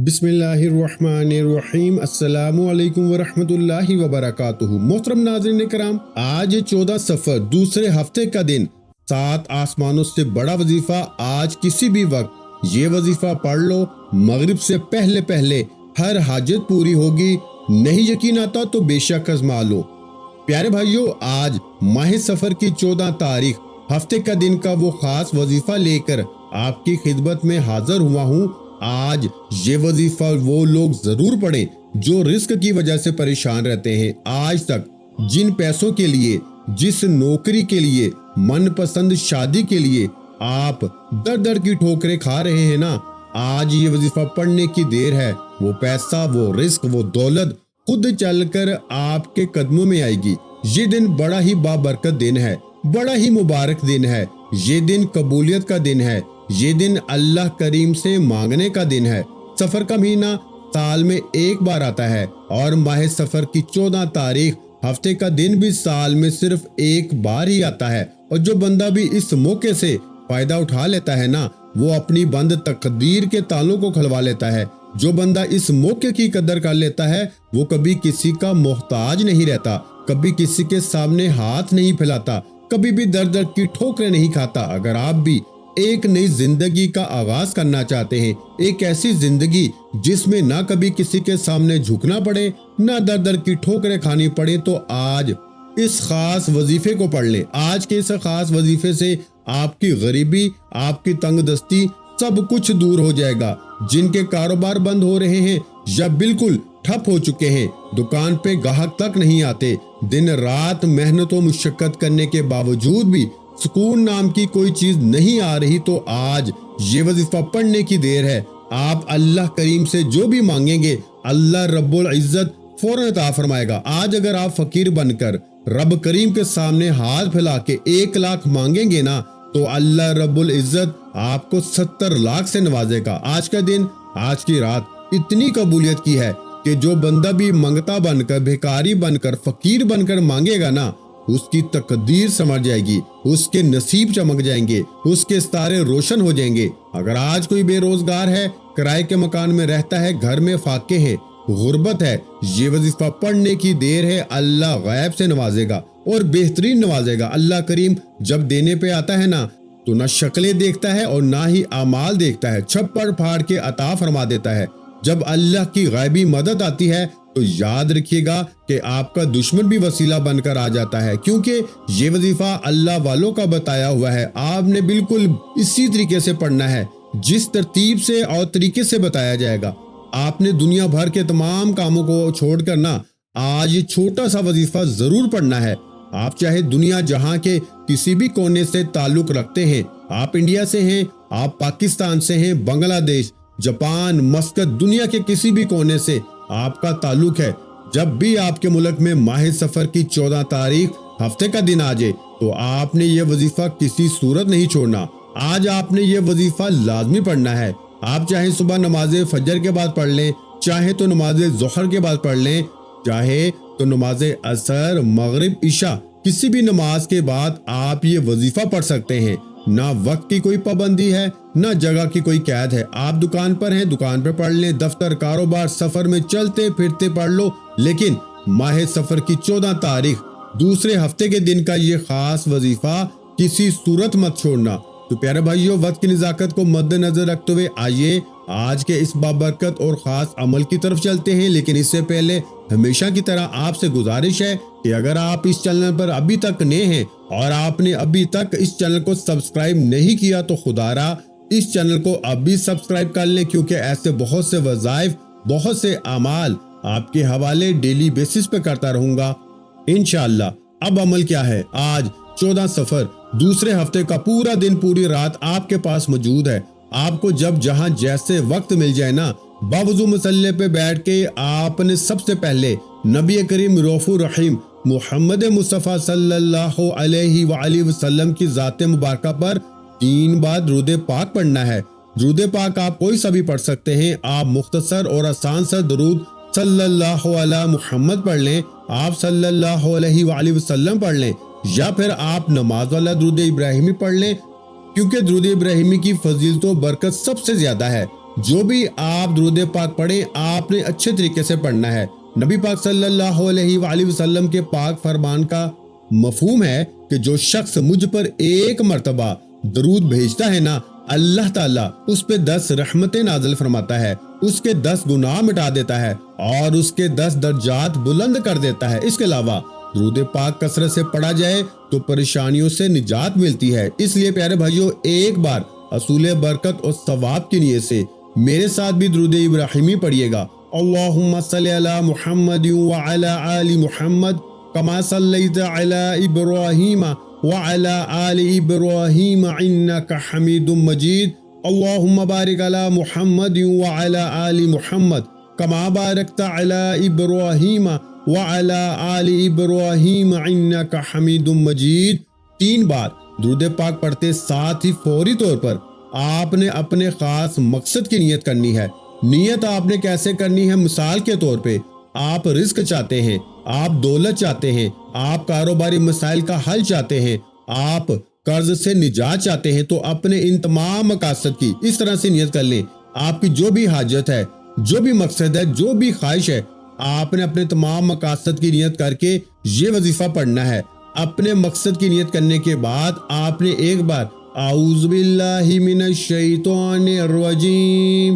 بسم اللہ الرحمن الرحیم۔ السلام علیکم ورحمۃ اللہ وبرکاتہ۔ محترم ناظرین کرام، آج 14 صفر دوسرے ہفتے کا دن، 7 آسمانوں سے بڑا وظیفہ آج کسی بھی وقت یہ وظیفہ پڑھ لو، مغرب سے پہلے پہلے ہر حاجت پوری ہوگی۔ نہیں یقین آتا تو بے شک آزما لو۔ پیارے بھائیو، آج ماہ صفر کی 14 تاریخ ہفتے کا دن کا وہ خاص وظیفہ لے کر آپ کی خدمت میں حاضر ہوا ہوں۔ آج یہ وظیفہ وہ لوگ ضرور پڑھیں جو رزق کی وجہ سے پریشان رہتے ہیں۔ آج تک جن پیسوں کے لیے، جس نوکری کے لیے، من پسند شادی کے لیے آپ در در کی ٹھوکریں کھا رہے ہیں نا، آج یہ وظیفہ پڑھنے کی دیر ہے۔ وہ پیسہ، وہ رزق، وہ دولت خود چل کر آپ کے قدموں میں آئے گی۔ یہ دن بڑا ہی بابرکت دن ہے، بڑا ہی مبارک دن ہے۔ یہ دن قبولیت کا دن ہے۔ یہ دن اللہ کریم سے مانگنے کا دن ہے۔ سفر کا مہینہ سال میں ایک بار آتا ہے اور ماہ سفر کی 14 تاریخ ہفتے کا دن بھی سال میں صرف ایک بار ہی آتا ہے۔ اور جو بندہ بھی اس موقع سے فائدہ اٹھا لیتا ہے نا، وہ اپنی بند تقدیر کے تالوں کو کھلوا لیتا ہے۔ جو بندہ اس موقع کی قدر کر لیتا ہے، وہ کبھی کسی کا محتاج نہیں رہتا، کبھی کسی کے سامنے ہاتھ نہیں پھیلاتا، کبھی بھی در در کی ٹھوکریں نہیں کھاتا۔ اگر آپ بھی ایک نئی زندگی کا آغاز کرنا چاہتے ہیں، ایک ایسی زندگی جس میں نہ کبھی کسی کے سامنے جھکنا پڑے، نہ در در کی ٹھوکریں کھانی پڑے، تو آج اس خاص وظیفے کو پڑھ لیں۔ آج کے اس خاص وظیفے سے آپ کی غریبی، آپ کی تنگ دستی سب کچھ دور ہو جائے گا۔ جن کے کاروبار بند ہو رہے ہیں یا بالکل ٹھپ ہو چکے ہیں، دکان پہ گاہک تک نہیں آتے، دن رات محنت و مشقت کرنے کے باوجود بھی سکون نام کی کوئی چیز نہیں آ رہی، تو آج یہ وظیفہ پڑھنے کی دیر ہے۔ آپ اللہ کریم سے جو بھی مانگیں گے، اللہ رب العزت فوراً عطا فرمائے گا۔ آج اگر آپ فقیر بن کر رب کریم کے سامنے ہاتھ پھیلا کے 1 لاکھ مانگیں گے نا، تو اللہ رب العزت آپ کو 70 لاکھ سے نوازے گا۔ آج کا دن، آج کی رات اتنی قبولیت کی ہے کہ جو بندہ بھی منگتا بن کر، بھیکاری بن کر، فقیر بن کر مانگے گا نا، اس کی تقدیر سمجھ جائے گی، اس کے نصیب چمک جائیں گے، اس کے ستارے روشن ہو جائیں گے۔ اگر آج کوئی بے روزگار ہے، کرائے کے مکان میں رہتا ہے، گھر میں فاقے ہیں، غربت ہے، یہ وظیفہ پڑھنے کی دیر ہے، اللہ غیب سے نوازے گا اور بہترین نوازے گا۔ اللہ کریم جب دینے پہ آتا ہے نا، تو نہ شکلیں دیکھتا ہے اور نہ ہی اعمال دیکھتا ہے، چھپڑ پھاڑ کے عطا فرما دیتا ہے۔ جب اللہ کی غیبی مدد آتی ہے تو یاد رکھیے گا کہ آپ کا دشمن بھی وسیلہ بن کر آ جاتا ہے، کیونکہ یہ وظیفہ اللہ والوں کا بتایا ہوا ہے۔ آپ نے بالکل اسی طریقے سے پڑھنا ہے جس ترتیب سے اور طریقے سے بتایا جائے گا۔ آپ نے دنیا بھر کے تمام کاموں کو چھوڑ کر نا، آج یہ چھوٹا سا وظیفہ ضرور پڑھنا ہے۔ آپ چاہے دنیا جہاں کے کسی بھی کونے سے تعلق رکھتے ہیں، آپ انڈیا سے ہیں، آپ پاکستان سے ہیں، بنگلہ دیش، جاپان، مسقط، دنیا کے کسی بھی کونے سے آپ کا تعلق ہے، جب بھی آپ کے ملک میں ماہ سفر کی 14 تاریخ ہفتے کا دن آ جائے، تو آپ نے یہ وظیفہ کسی صورت نہیں چھوڑنا۔ آج آپ نے یہ وظیفہ لازمی پڑھنا ہے۔ آپ چاہے صبح نماز فجر کے بعد پڑھ لیں، چاہے تو نماز ظہر کے بعد پڑھ لیں، چاہے تو نماز عصر، مغرب، عشاء، کسی بھی نماز کے بعد آپ یہ وظیفہ پڑھ سکتے ہیں۔ نہ وقت کی کوئی پابندی ہے، نہ جگہ کی کوئی قید ہے۔ آپ دکان پر ہیں، دکان پہ پڑھ لیں، دفتر، کاروبار، سفر میں چلتے پھرتے پڑھ لو، لیکن ماہ سفر کی 14 تاریخ دوسرے ہفتے کے دن کا یہ خاص وظیفہ کسی صورت مت چھوڑنا۔ تو پیارے بھائیو، وقت کی نزاکت کو مد نظر رکھتے ہوئے آئیے آج کے اس بابرکت اور خاص عمل کی طرف چلتے ہیں۔ لیکن اس سے پہلے ہمیشہ کی طرح آپ سے گزارش ہے کہ اگر آپ اس چینل پر ابھی تک نئے ہیں اور آپ نے ابھی تک اس چینل کو سبسکرائب نہیں کیا، تو خدا را اس چینل کو ابھی سبسکرائب کر لیں، کیونکہ ایسے بہت سے وظائف، بہت سے اعمال آپ کے حوالے ڈیلی بیسس پہ کرتا رہوں گا انشاءاللہ۔ اب عمل کیا ہے؟ آج 14 صفر دوسرے ہفتے کا پورا دن، پوری رات آپ کے پاس موجود ہے۔ آپ کو جب جہاں جیسے وقت مل جائے نا، باوضو مصلی پہ بیٹھ کے آپ نے سب سے پہلے نبی کریم رؤوف الرحیم محمد مصطفیٰ صلی اللہ علیہ وآلہ وسلم کی ذات مبارکہ پر 3 بار درود پاک پڑھنا ہے۔ درود پاک آپ کوئی سا بھی پڑھ سکتے ہیں۔ آپ مختصر اور آسان سا درود صلی اللہ علیہ محمد پڑھ لیں، آپ صلی اللہ علیہ وآلہ وسلم پڑھ لیں، یا پھر آپ نماز والا درود ابراہیمی پڑھ لیں، کیونکہ درود ابراہیمی کی فضیلت و برکت سب سے زیادہ ہے۔ جو بھی آپ درود پاک پڑھیں آپ نے اچھے طریقے سے پڑھنا ہے۔ نبی پاک صلی اللہ علیہ وآلہ وسلم کے پاک فرمان کا مفہوم ہے کہ جو شخص مجھ پر ایک مرتبہ درود بھیجتا ہے نا، اللہ تعالیٰ اس پہ 10 رحمتیں نازل فرماتا ہے، اس کے 10 گناہ مٹا دیتا ہے اور اس کے 10 درجات بلند کر دیتا ہے۔ اس کے علاوہ درود پاک کثرت سے پڑھا جائے تو پریشانیوں سے نجات ملتی ہے۔ اس لیے پیارے بھائیوں، ایک بار حصول برکت اور ثواب کی نیت سے میرے ساتھ بھی درود ابراہیمی پڑھیے گا۔ اللہم صلی علی محمد وعلی آل محمد کما صلیت علی ابراہیم وعلی آل ابراہیم انک حمید مجید۔ اللہم بارک علی محمد وعلی آل محمد کما بارکت علی ابراہیم وعلی آل ابراہیم انک حمید مجید۔ 3 بار درود پاک پڑھتے ساتھ ہی فوری طور پر آپ نے اپنے خاص مقصد کی نیت کرنی ہے۔ نیت آپ نے کیسے کرنی ہے؟ مثال کے طور پہ آپ رزق چاہتے ہیں، آپ دولت چاہتے ہیں، آپ کاروباری مسائل کا حل چاہتے ہیں، آپ قرض سے نجات چاہتے ہیں، تو اپنے ان تمام مقاصد کی اس طرح سے نیت کر لیں۔ آپ کی جو بھی حاجت ہے، جو بھی مقصد ہے، جو بھی خواہش ہے، آپ نے اپنے تمام مقاصد کی نیت کر کے یہ وظیفہ پڑھنا ہے۔ اپنے مقصد کی نیت کرنے کے بعد آپ نے ایک بار اعوذ باللہ من الشیطان الرجیم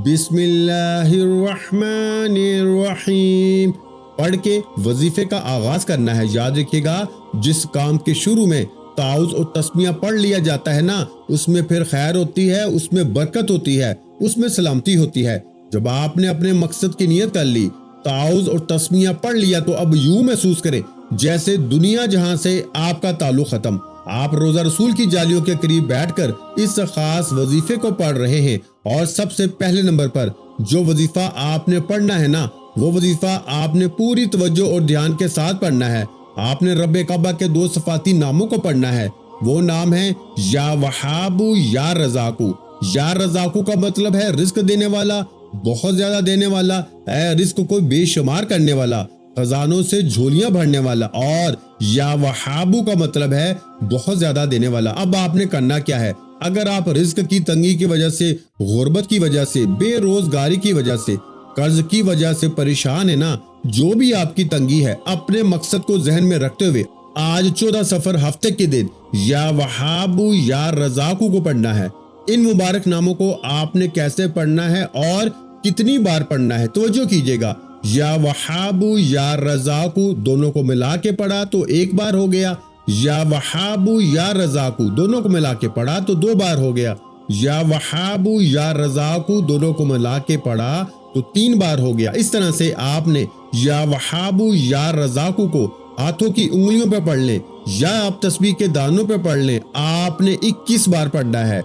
بسم اللہ الرحمن الرحیم پڑھ کے وظیفے کا آغاز کرنا ہے۔ یاد رکھیے گا، جس کام کے شروع میں تعوذ اور تسمیہ پڑھ لیا جاتا ہے نا، اس میں پھر خیر ہوتی ہے، اس میں برکت ہوتی ہے، اس میں سلامتی ہوتی ہے۔ جب آپ نے اپنے مقصد کی نیت کر لی، تعوذ اور تسمیہ پڑھ لیا، تو اب یوں محسوس کریں جیسے دنیا جہاں سے آپ کا تعلق ختم۔ آپ روزہ رسول کی جالیوں کے قریب بیٹھ کر اس خاص وظیفے کو پڑھ رہے ہیں، اور سب سے پہلے نمبر پر جو وظیفہ آپ نے پڑھنا ہے نا، وہ وظیفہ آپ نے پوری توجہ اور دھیان کے ساتھ پڑھنا ہے۔ آپ نے رب کعبہ کے 2 صفاتی ناموں کو پڑھنا ہے۔ وہ نام ہے یا وہابو یا رزاقو۔ یا رزاقو کا مطلب ہے رزق دینے والا، بہت زیادہ دینے والا، اے رزق کو بے شمار کرنے والا، خزانوں سے جھولیاں بھرنے والا۔ اور یا وہابو کا مطلب ہے بہت زیادہ دینے والا۔ اب آپ نے کرنا کیا ہے؟ اگر آپ رزق کی تنگی کی وجہ سے، غربت کی وجہ سے، بے روزگاری کی وجہ سے، قرض کی وجہ سے پریشان ہے نا، جو بھی آپ کی تنگی ہے، اپنے مقصد کو ذہن میں رکھتے ہوئے آج 14 سفر ہفتے کے دن یا وہابو یا رزاقو کو پڑھنا ہے۔ ان مبارک ناموں کو آپ نے کیسے پڑھنا ہے اور کتنی بار پڑھنا ہے؟ توجہ کیجئے گا، یا وہابو یا رزاقو دونوں کو ملا کے پڑھا تو 1 بار ہو گیا، یا وہابو یا رزاقو دونوں کو ملا کے پڑھا تو 2 بار ہو گیا، یا وہابو یا رزاقو دونوں کو ملا کے پڑھا تو 3 بار ہو گیا۔ اس طرح سے آپ نے یا وہابو یا رزاقو کو ہاتھوں کی انگلیوں پہ پڑھ لیں یا آپ تسبیح کے دانوں پہ پڑھ لیں، آپ نے 21 بار پڑھنا ہے،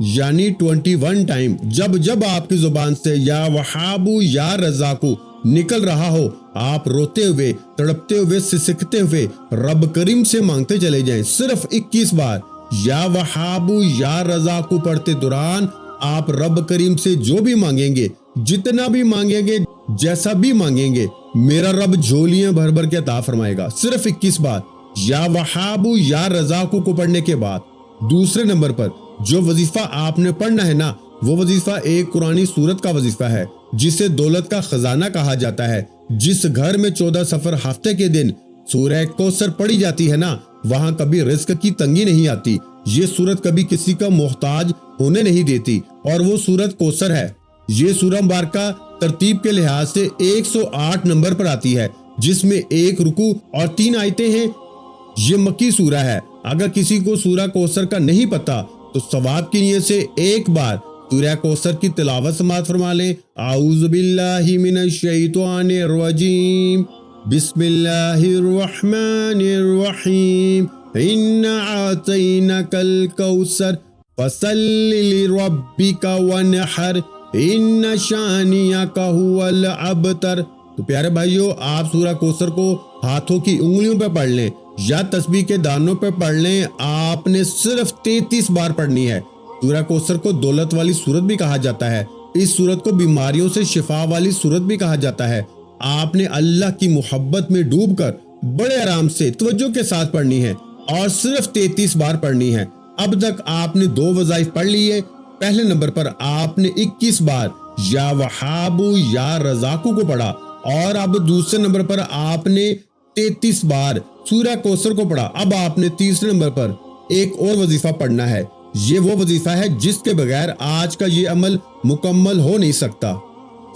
یعنی 21 ٹائم۔ جب آپ کی زبان سے یا وہابو یا رزاقو نکل رہا ہو، آپ روتے ہوئے، تڑپتے ہوئے، سسکتے ہوئے رب کریم سے مانگتے چلے جائیں۔ صرف 21 بار یا وہابو یا رزاقو پڑھتے دوران آپ رب کریم سے جو بھی مانگیں گے، جتنا بھی مانگیں گے، جیسا بھی مانگیں گے، میرا رب جھولیاں بھر بھر کے عطا فرمائے گا۔ صرف 21 بار یا وہابو یا رزاقو کو پڑھنے کے بعد دوسرے نمبر پر جو وظیفہ آپ نے پڑھنا ہے نا، وہ وظیفہ ایک قرآنی سورت کا وظیفہ ہے جسے دولت کا خزانہ کہا جاتا ہے۔ جس گھر میں 14 سفر ہفتے کے دن سورہ کوثر پڑھی جاتی ہے نا، وہاں کبھی رزق کی تنگی نہیں آتی۔ یہ سورت کبھی کسی کا محتاج ہونے نہیں دیتی، اور وہ سورت کوثر ہے۔ یہ سورہ مبارکہ ترتیب کے لحاظ سے 108 نمبر پر آتی ہے، جس میں 1 رکوع اور 3 آیتیں ہیں۔ یہ مکی سورہ ہے۔ اگر کسی کو سورہ کوثر کا نہیں پتا تو ثواب کی نیت سے 1 بار سورہ کوثر کی تلاوت سماعت فرما لیں۔ اعوذ باللہ من الشیطان الرجیم بسم اللہ الرحمن الرحیم اِنَّا أَعْطَيْنَاكَ الْكَوْثَرَ فَصَلِّ لِرَبِّكَ وَانْحَرْ إِنَّ شَانِئَكَ هُوَ الْأَبْتَرُ۔ تو پیارے بھائیو، آپ سورہ کوثر کو ہاتھوں کی انگلیوں پہ پڑھ لیں یا تسبیح کے دانوں پہ پڑھ لیں۔ آپ نے صرف 33 بار پڑھنی ہے۔ سورہ کوثر کو دولت والی سورت بھی کہا جاتا ہے۔ اس سورت کو بیماریوں سے شفا والی سورت بھی کہا جاتا ہے۔ آپ نے اللہ کی محبت میں ڈوب کر بڑے آرام سے توجہ کے ساتھ پڑھنی ہے اور صرف 33 بار پڑھنی ہے۔ اب تک آپ نے 2 وظائف پڑھ لیے، پہلے نمبر پر آپ نے 21 بار یا وہابو یا رزاقو کو پڑھا، اور اب دوسرے نمبر پر آپ نے 33 بار سورہ کوثر کو پڑھا۔ اب آپ نے تیسرے نمبر پر ایک اور وظیفہ پڑھنا ہے۔ یہ وہ وظیفہ ہے جس کے بغیر آج کا یہ عمل مکمل ہو نہیں سکتا۔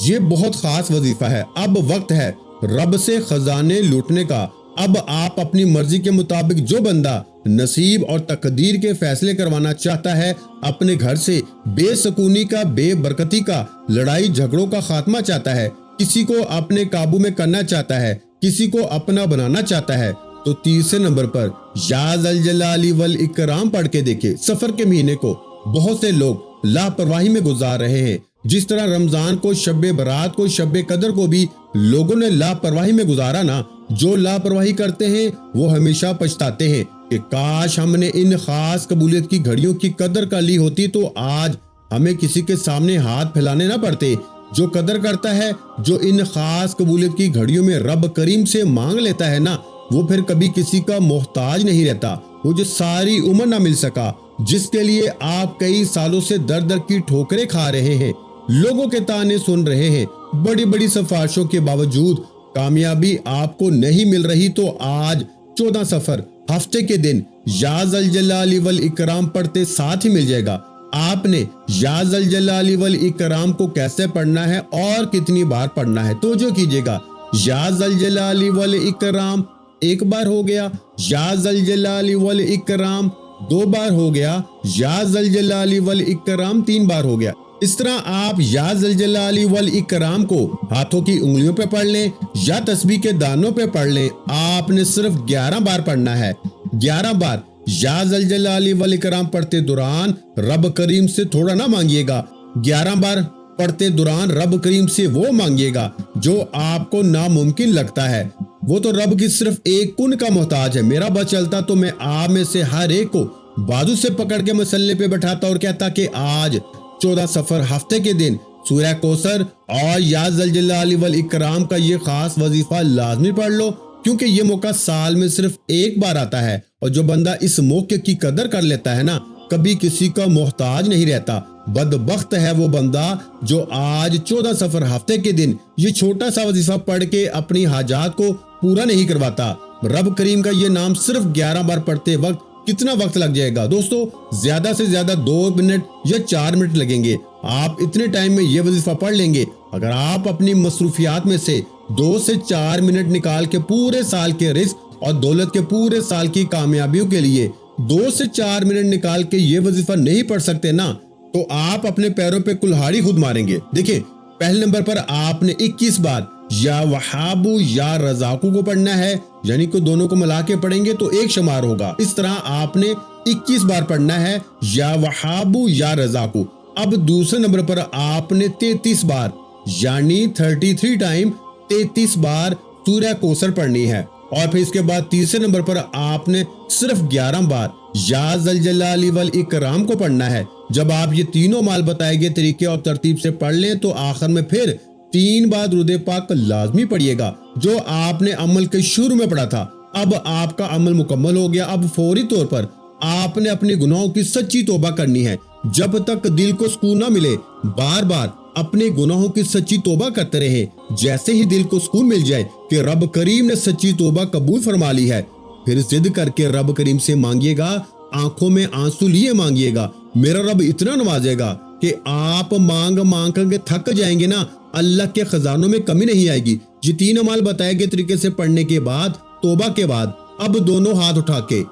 یہ بہت خاص وظیفہ ہے۔ اب وقت ہے رب سے خزانے لوٹنے کا۔ اب آپ اپنی مرضی کے مطابق جو بندہ نصیب اور تقدیر کے فیصلے کروانا چاہتا ہے، اپنے گھر سے بے سکونی کا، بے برکتی کا، لڑائی جھگڑوں کا خاتمہ چاہتا ہے، کسی کو اپنے قابو میں کرنا چاہتا ہے، کسی کو اپنا بنانا چاہتا ہے، تو تیسرے نمبر پر یا ذل جلال والاکرام پڑھ کے دیکھیں۔ سفر کے مہینے کو بہت سے لوگ لاپرواہی میں گزار رہے ہیں، جس طرح رمضان کو، شب برات کو، شب قدر کو بھی لوگوں نے لاپرواہی میں گزارا نا۔ جو لاپرواہی کرتے ہیں وہ ہمیشہ پچھتاتے ہیں کہ کاش ہم نے ان خاص قبولیت کی گھڑیوں کی قدر کر لی ہوتی تو آج ہمیں کسی کے سامنے ہاتھ پھیلانے نہ پڑتے۔ جو قدر کرتا ہے، جو ان خاص قبولیت کی گھڑیوں میں رب کریم سے مانگ لیتا ہے نا، وہ پھر کبھی کسی کا محتاج نہیں رہتا۔ وہ جو ساری عمر نہ مل سکا، جس کے لیے آپ کئی سالوں سے در در کی ٹھوکریں کھا رہے ہیں، لوگوں کے طعنے سن رہے ہیں، بڑی بڑی سفارشوں کے باوجود کامیابی آپ کو نہیں مل رہی، تو آج 14 سفر ہفتے کے دن یا ذل جلال والاکرام پڑھتے ساتھ ہی مل جائے گا۔ آپ نے یا ذل جلال والاکرام کو کیسے پڑھنا ہے اور کتنی بار پڑھنا ہے، توجہ کیجئے گا۔ یا ذل جلال والاکرام ایک بار ہو گیا، یا ذل جلال والاکرام 2 بار ہو گیا، یا ذل جلال والاکرام 3 بار ہو گیا۔ اس طرح آپ یا ذل جلال والاکرام کو ہاتھوں کی انگلیوں پہ پڑھ لیں یا تسبیح کے دانوں پہ پڑھ لیں۔ آپ نے صرف 11 بار پڑھنا ہے۔ 11 بار یا ذل جلال والاکرام پڑھتے دوران رب کریم سے تھوڑا نہ مانگیے گا، 11 بار پڑھتے دوران رب کریم سے وہ مانگیے گا جو آپ کو ناممکن لگتا ہے۔ وہ تو رب کی صرف ایک کن کا محتاج ہے۔ میرا بس چلتا تو میں آپ میں سے ہر ایک کو بازو سے پکڑ کے مسلے پہ بٹھاتا اور کہتا کہ آج 14 سفر ہفتے کے دن سورہ کوثر اور یا ذل جلال والاکرام کا یہ خاص وظیفہ لازمی پڑھ لو، کیونکہ یہ موقع سال میں صرف ایک بار آتا ہے، اور جو بندہ اس موقع کی قدر کر لیتا ہے نا، کبھی کسی کا محتاج نہیں رہتا۔ بدبخت ہے وہ بندہ جو آج 14 سفر ہفتے کے دن یہ چھوٹا سا وظیفہ پڑھ کے اپنی حاجات کو پورا نہیں کرواتا۔ رب کریم کا یہ نام صرف 11 بار پڑھتے وقت کتنا وقت لگ جائے گا دوستو؟ زیادہ سے زیادہ 2 منٹ یا 4 منٹ لگیں گے۔ آپ اتنے ٹائم میں یہ وظیفہ پڑھ لیں گے۔ اگر آپ اپنی مصروفیات میں سے 2 سے 4 منٹ نکال کے پورے سال کے رزق اور دولت کے پورے سال کی کامیابیوں کے لیے 2 سے 4 منٹ نکال کے یہ وظیفہ نہیں پڑھ سکتے نا، تو آپ اپنے پیروں پہ کلہاڑی خود ماریں گے۔ دیکھیں، پہلے نمبر پر آپ نے 21 بار یا وہابو یا رزاقو کو پڑھنا ہے، یعنی کہ دونوں کو ملا کے پڑھیں گے تو ایک شمار ہوگا۔ اس طرح آپ نے 21 بار پڑھنا ہے یا وہابو یا رزاقو۔ اب دوسرے نمبر پر آپ نے 33 بار یعنی 33 ٹائم 33 بار سورہ کوثر پڑھنی ہے، اور پھر اس کے بعد تیسرے نمبر پر آپ نے صرف 11 بار یا ذل جلال والاکرام کو پڑھنا ہے۔ جب آپ یہ تینوں مال بتائے گئے طریقے اور ترتیب سے پڑھ لیں تو آخر میں پھر 3 بار درود پاک لازمی پڑھیے گا، جو آپ نے عمل کے شروع میں پڑھا تھا۔ اب آپ کا عمل مکمل ہو گیا۔ اب فوری طور پر آپ نے اپنے گناہوں کی سچی توبہ کرنی ہے۔ جب تک دل کو سکون نہ ملے، بار بار اپنے گناہوں کی سچی توبہ کرتے رہے۔ جیسے ہی دل کو سکون مل جائے کہ رب کریم نے سچی توبہ قبول فرما لی ہے، پھر ضد کر کے رب کریم سے مانگیے گا، آنکھوں میں آنسو لیے مانگیے گا۔ میرا رب اتنا نوازے گا کہ آپ مانگ مانگ کر کے تھک جائیں گے نا، اللہ کے خزانوں میں کمی نہیں آئے گی۔ یہ 3 اعمال بتائے گئے طریقے سے پڑھنے کے بعد، توبہ کے بعد، اب دونوں ہاتھ اٹھا کے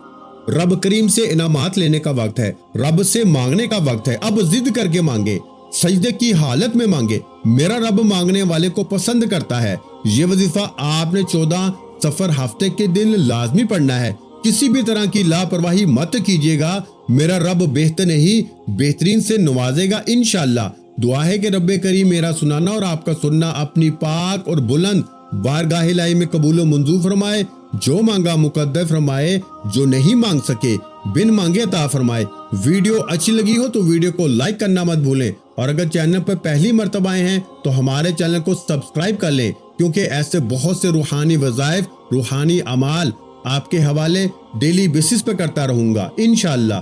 رب کریم سے انعامات لینے کا وقت ہے، رب سے مانگنے کا وقت ہے۔ اب ضد کر کے مانگے، سجدے کی حالت میں مانگے۔ میرا رب مانگنے والے کو پسند کرتا ہے۔ یہ وظیفہ آپ نے 14 سفر ہفتے کے دن لازمی پڑھنا ہے۔ کسی بھی طرح کی لاپرواہی مت کیجیے گا، میرا رب بہتر نہیں بہترین سے نوازے گا انشاءاللہ۔ دعا ہے کہ رب کریم میرا سنانا اور آپ کا سننا اپنی پاک اور بلند بارگاہ الہی میں قبول و منظور فرمائے۔ جو مانگا مقدر فرمائے، جو نہیں مانگ سکے بن مانگے عطا فرمائے۔ ویڈیو اچھی لگی ہو تو ویڈیو کو لائک کرنا مت بھولیں، اور اگر چینل پر پہلی مرتبہ آئے ہیں تو ہمارے چینل کو سبسکرائب کر لیں، کیونکہ ایسے بہت سے روحانی وظائف، روحانی اعمال آپ کے حوالے ڈیلی بیسس پہ کرتا رہوں گا انشاءاللہ۔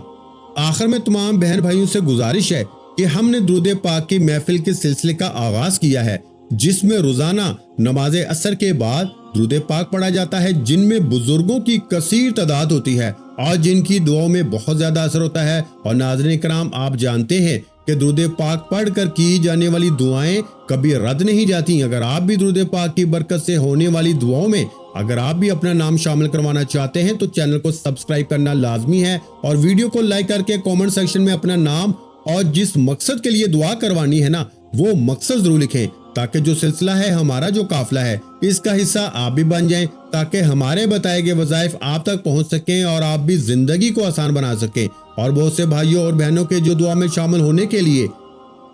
آخر میں تمام بہن بھائیوں سے گزارش ہے کہ ہم نے درود پاک کی محفل کے سلسلے کا آغاز کیا ہے، جس میں روزانہ نماز عصر کے بعد درود پاک پڑھا جاتا ہے، جن میں بزرگوں کی کثیر تعداد ہوتی ہے اور جن کی دعاؤں میں بہت زیادہ اثر ہوتا ہے۔ اور ناظرین کرام، آپ جانتے ہیں کہ درود پاک پڑھ کر کی جانے والی دعائیں کبھی رد نہیں جاتی۔ اگر آپ بھی درود پاک کی برکت سے ہونے والی دعاؤں میں اگر آپ بھی اپنا نام شامل کروانا چاہتے ہیں تو چینل کو سبسکرائب کرنا لازمی ہے، اور ویڈیو کو لائک کر کے کامنٹ سیکشن میں اپنا نام اور جس مقصد کے لیے دعا کروانی ہے نا وہ مقصد ضرور لکھیں، تاکہ جو سلسلہ ہے، ہمارا جو قافلہ ہے، اس کا حصہ آپ بھی بن جائیں، تاکہ ہمارے بتائے گئے وظائف آپ تک پہنچ سکیں اور آپ بھی زندگی کو آسان بنا سکیں۔ اور بہت سے بھائیوں اور بہنوں کے جو دعا میں شامل ہونے کے لیے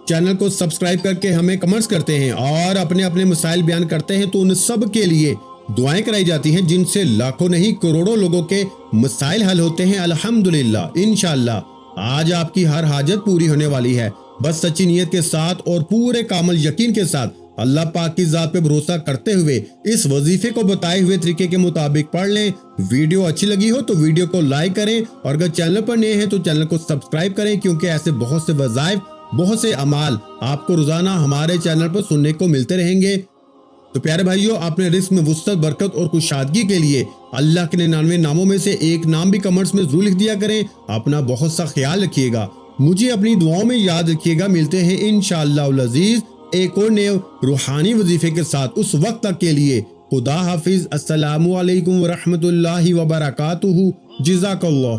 چینل کو سبسکرائب کر کے ہمیں کمنٹس کرتے ہیں اور اپنے اپنے مسائل بیان کرتے ہیں، تو ان سب کے لیے دعائیں کرائی جاتی ہیں، جن سے لاکھوں نہیں کروڑوں لوگوں کے مسائل حل ہوتے ہیں الحمدللہ۔ انشاءاللہ آج آپ کی ہر حاجت پوری ہونے والی ہے، بس سچی نیت کے ساتھ اور پورے کامل یقین کے ساتھ اللہ پاک کی ذات پہ بھروسہ کرتے ہوئے اس وظیفے کو بتائے ہوئے طریقے کے مطابق پڑھ لیں۔ ویڈیو اچھی لگی ہو تو ویڈیو کو لائک کریں، اور اگر چینل پر نئے ہیں تو چینل کو سبسکرائب کریں، کیونکہ ایسے بہت سے وظائف، بہت سے اعمال آپ کو روزانہ ہمارے چینل پر سننے کو ملتے رہیں گے۔ تو پیارے بھائیوں، اپنے رزق میں وسعت، برکت اور کشادگی کے لیے اللہ کے 99 ناموں میں سے ایک نام بھی کمنٹس میں ضرور لکھ دیا کریں۔ اپنا بہت سا خیال رکھیے گا، مجھے اپنی دعاؤں میں یاد رکھیے گا۔ ملتے ہیں انشاءاللہ العزیز ایک اور نئے روحانی وظیفے کے ساتھ، اس وقت تک کے لیے خدا حافظ۔ السلام علیکم ورحمۃ اللہ وبرکاتہ۔ جزاک اللہ۔